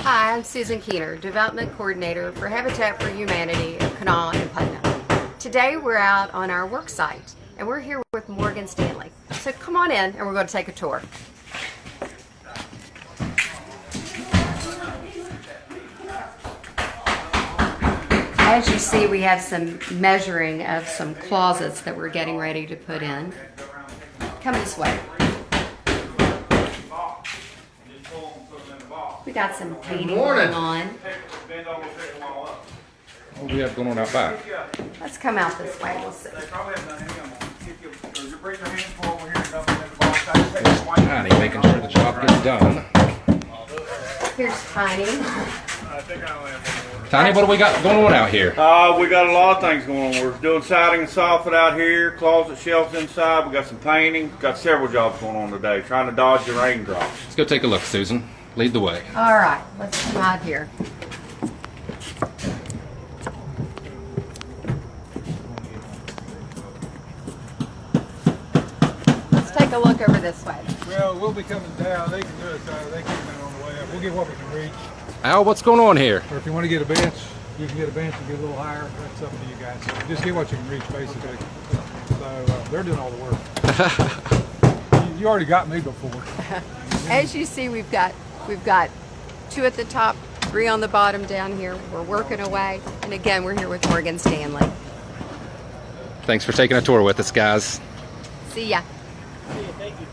Hi, I'm Susan Keener, Development Coordinator for Habitat for Humanity of Kanawha and Putnam. Today we're out on our work site and we're here with Morgan Stanley. So come on in and we're going to take a tour. As you see, we have some measuring of some closets that we're getting ready to put in. Come this way. We got some painting going on. What do we have going on out back? Let's come out this way. We'll see. Tiny, making sure the job gets done. Here's Tiny. Tiny, what do we got going on out here? We got a lot of things going on. We're doing siding and soffit out here, closet shelves inside. We got some painting. Got several jobs going on today. Trying to dodge the raindrops. Let's go take a look, Susan. Lead the way. All right, let's come out here. Let's take a look over this way. Well, we'll be coming down. They can do it. They can come in on the way up. We'll get what we can reach. Al, what's going on here? Or if you want to get a bench, you can get a bench and get a little higher. That's up to you guys. Just get what you can reach, basically. So they're doing all the work. you already got me before. As you see, we've got 2 at the top, 3 on the bottom down here. We're working away. And again, we're here with Morgan Stanley. Thanks for taking a tour with us, guys. See ya. Thank you.